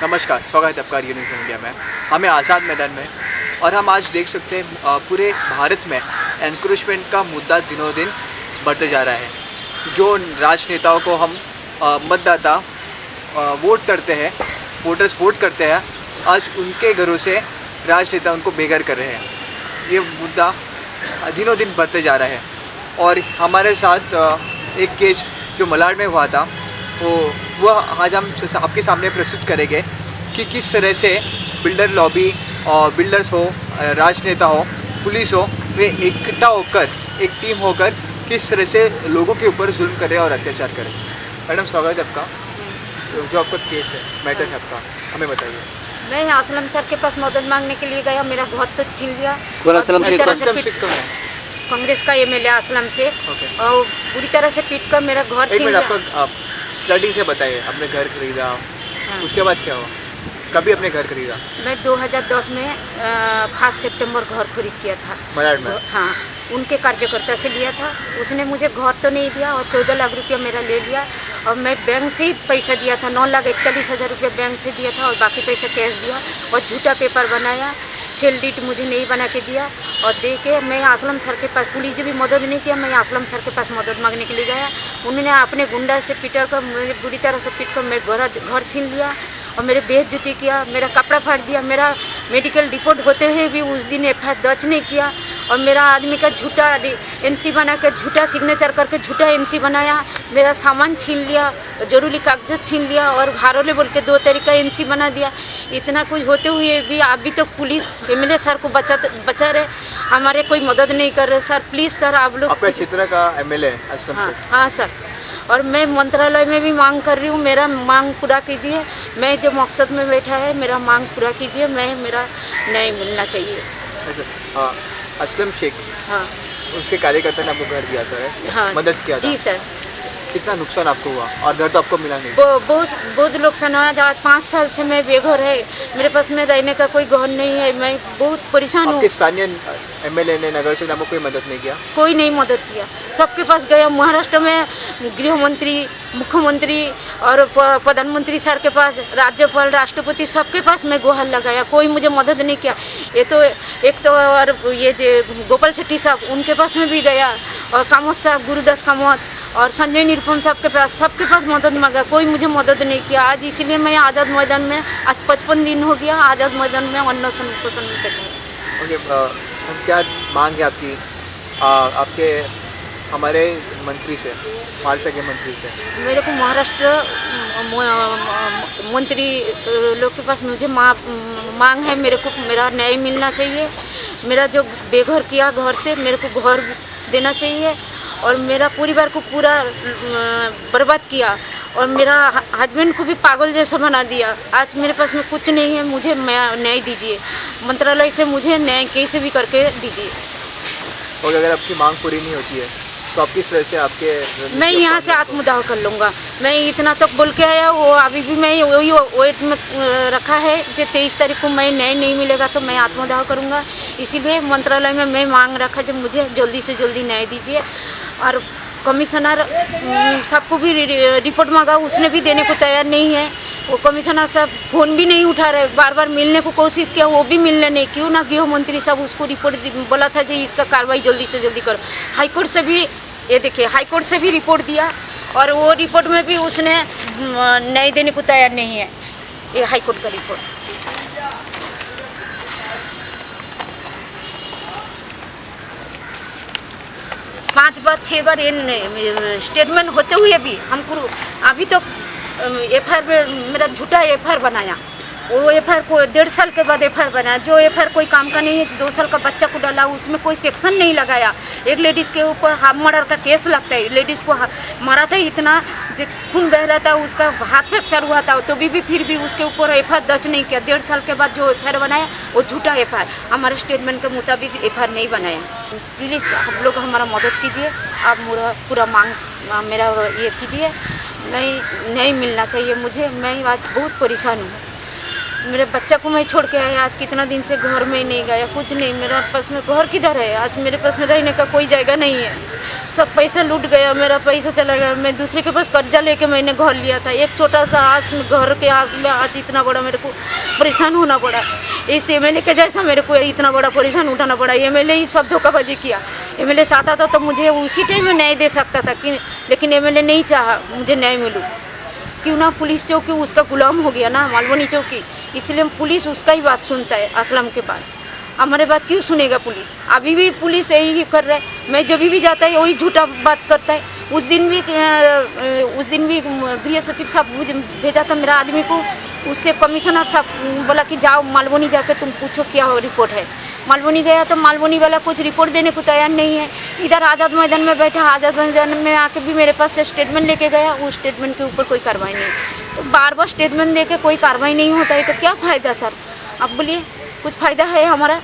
नमस्कार, स्वागत है आपका न्यूज़ इंडिया में। हमें आज़ाद मैदान में और हम आज देख सकते हैं पूरे भारत में एनक्रोचमेंट का मुद्दा दिनों दिन बढ़ते जा रहा है। जो राजनेताओं को हम मतदाता वोट करते हैं, वोटर्स वोट करते हैं, आज उनके घरों से राजनेता उनको बेघर कर रहे हैं। ये मुद्दा दिनों दिन बढ़ते जा रहा है और हमारे साथ एक केस जो मलाड में हुआ था वो आज हम आपके सामने प्रस्तुत करेंगे कि किस तरह से बिल्डर लॉबी और बिल्डर्स हो, राजनेता हो, पुलिस हो, वे इकट्ठा होकर एक टीम होकर किस तरह से लोगों के ऊपर जुल्म करें और अत्याचार करें। मैडम स्वागत है आपका। जो आपका केस है, मैटर है आपका, हमें बताइए। मैं असलम सर के पास मदद मांगने के लिए गया, मेरा घर तो छीन लिया। कांग्रेस का एमएलए असलम से और बुरी तरह से पीट कर मेरा घर छीन लिया। आप स्टार्टिंग से बताइए, आपने घर खरीदा, उसके बाद क्या हुआ, कभी अपने घर खरीदा? मैं 2010 में 5 सितंबर घर खरीद किया था मलाड में। हाँ, उनके कार्यकर्ता से लिया था। उसने मुझे घर तो नहीं दिया और 14 लाख रुपया मेरा ले लिया और मैं बैंक से ही पैसा दिया था। 9,41,000 रुपया बैंक से दिया था और बाकी पैसा कैश दिया और झूठा पेपर बनाया। सेल डीट मुझे नहीं बना के दिया और दे के मैं असलम सर के पास, पुलिस ने भी मदद नहीं किया, मैं असलम सर के पास मदद मांगने के लिए गया। उन्होंने अपने गुंडा से पिटा कर, मुझे बुरी तरह से पीट कर मेरे घर छीन लिया और मेरे बेइज्जती किया, मेरा कपड़ा फाड़ दिया। मेरा मेडिकल रिपोर्ट होते हुए भी उस दिन एफआईआर दर्ज नहीं किया और मेरा आदमी का झूठा एनसी बना कर, झूठा सिग्नेचर करके झूठा एनसी बनाया। मेरा सामान छीन लिया, जरूरी कागजात छीन लिया और हारोले बोल के 2 तरीका एनसी बना दिया। इतना कुछ होते हुए भी अभी तक पुलिस एमएलए सर को बचा रहे, हमारे कोई मदद नहीं कर रहे। सर प्लीज़ सर, आप लोग अपने क्षेत्र का एमएलए असलम हाँ, हाँ सर। और मैं मंत्रालय में भी मांग कर रही हूँ, मेरा मांग पूरा कीजिए। मैं जो मकसद में बैठा है, मेरा मांग पूरा कीजिए। मेरा न्याय मिलना चाहिए। अच्छा, असलम शेख, हाँ, उसके कार्यकर्ता ने आपको घर दिया था, हाँ, मदद किया था। जी सर। कितना नुकसान आपको हुआ और घर तो आपको मिला नहीं? बहुत नुकसान हुआ। आज 5 साल से मैं बेघर है, मेरे पास में रहने का कोई घर नहीं है, मैं बहुत परेशान हूँ। आपके स्थानीय एमएलए ने, नगर से आपको कोई मदद नहीं किया? कोई नहीं मदद किया, सबके पास गया। महाराष्ट्र में गृह मंत्री, मुख्यमंत्री और प्रधानमंत्री सर के पास, राज्यपाल, राष्ट्रपति, सबके पास मैं गुहार लगाया, कोई मुझे मदद नहीं किया। ये तो एक तो और ये जो गोपाल शेट्टी साहब, उनके पास में भी गया और कामत साहब, गुरुदास कामत और संजय निरुपम साहब के पास, सबके पास मदद मांगा, कोई मुझे मदद नहीं किया। आज इसीलिए मैं आज़ाद मैदान में, आज 55 दिन हो गया आज़ाद मैदान में अनशन पोषण में बैठा हूँ। हम क्या मांग है आपकी आपके हमारे मंत्री से, महाराष्ट्र के मंत्री से? मेरे को महाराष्ट्र मंत्री लोग के पास मुझे मांग है, मेरे को मेरा न्याय मिलना चाहिए। मेरा जो बेघर किया घर से, मेरे को घर देना चाहिए और मेरा परिवार को पूरा बर्बाद किया और मेरा हस्बैंड को भी पागल जैसा बना दिया। आज मेरे पास में कुछ नहीं है, मुझे न्याय दीजिए, मंत्रालय से मुझे न्याय कैसे भी करके दीजिए। और अगर आपकी मांग पूरी नहीं होती है तो आप किस तरह से आपके? मैं यहाँ से आत्मदाह कर लूँगा। मैं इतना तक बोल के आया, वो अभी भी मैं वही वेट में रखा है जो 23 तारीख को मैं न्याय नहीं मिलेगा तो मैं आत्मदाह करूँगा। इसीलिए मंत्रालय में मैं मांग रखा जब मुझे जल्दी से जल्दी न्याय दीजिए। और कमिश्नर सबको भी रिपोर्ट मांगा, उसने भी देने को तैयार नहीं है। वो कमिश्नर साहब फ़ोन भी नहीं उठा रहे, बार बार मिलने को कोशिश किया, वो भी मिलने नहीं। क्यों ना गृह मंत्री साहब उसको रिपोर्ट बोला था जी इसका कार्रवाई जल्दी से जल्दी करो। हाईकोर्ट से भी, ये देखिए, हाईकोर्ट से भी रिपोर्ट दिया और वो रिपोर्ट में भी उसने न्याय देने को तैयार नहीं है। ये हाईकोर्ट का रिपोर्ट। 5 बार 6 बार ये स्टेटमेंट होते हुए भी हमको अभी तक एफआईआर, मेरा झूठा एफआईआर बनाया। वो एफआईआर को 1.5 साल के बाद एफआईआर बनाया, जो एफआईआर कोई काम का नहीं है। 2 साल का बच्चा को डाला, उसमें कोई सेक्शन नहीं लगाया। एक लेडीज़ के ऊपर हाफ मर्डर का केस लगता है, लेडीज़ को मारा था, इतना जो खून बह रहा था, उसका हाथ फ्रैक्चर हुआ था, तो भी फिर भी उसके ऊपर एफआईआर दर्ज नहीं किया। 1.5 साल के बाद जो एफआईआर बनाया वो झूठा एफआईआर, हमारे स्टेटमेंट के मुताबिक एफआईआर नहीं बनाया। प्लीज़ आप लोग हमारा मदद कीजिए, आप पूरा मांग मेरा ये कीजिए। नहीं मिलना चाहिए मुझे, मैं आज बहुत परेशान हूँ। मेरे बच्चा को मैं छोड़ के आया, आज कितना दिन से घर में ही नहीं गया, कुछ नहीं। मेरा पास में घर किधर है? आज मेरे पास में रहने का कोई जगह नहीं है। सब पैसा लूट गया, मेरा पैसा चला गया। मैं दूसरे के पास कर्जा लेके मैंने घर लिया था। एक छोटा सा आस में, घर के आस में आज इतना बड़ा मेरे को परेशान होना पड़ा। इस एमएलए के जैसा मेरे को इतना बड़ा परेशान उठाना पड़ा। एमएलए ही सब धोखाबाजी किया। एमएलए चाहता था तो मुझे उसी टाइम में न्याय दे सकता था कि, लेकिन एमएलए नहीं चाहा मुझे न्याय मिलूँ। क्यों ना पुलिस चौकी उसका गुलाम हो गया ना, मालवनी चौकी, इसलिए पुलिस उसका ही बात सुनता है। असलम के बाद हमारे बात क्यों सुनेगा पुलिस? अभी भी पुलिस यही कर रहा है। मैं जब भी जाता है वही झूठा बात करता है। उस दिन भी गृह सचिव साहब मुझे भेजा था मेरा आदमी को, उससे कमिश्नर साहब बोला कि जाओ मालवनी जाकर तुम पूछो क्या रिपोर्ट है। मालवनी गया तो मालवनी वाला कुछ रिपोर्ट देने को तैयार नहीं है। इधर आज़ाद मैदान में बैठा, आज़ाद मैदान में आके भी मेरे पास से स्टेटमेंट लेके गया, उस स्टेटमेंट के ऊपर कोई कार्रवाई नहीं। तो बार बार स्टेटमेंट दे के कोई कार्रवाई नहीं होता है तो क्या फ़ायदा सर? आप बोलिए, कुछ फ़ायदा है हमारा?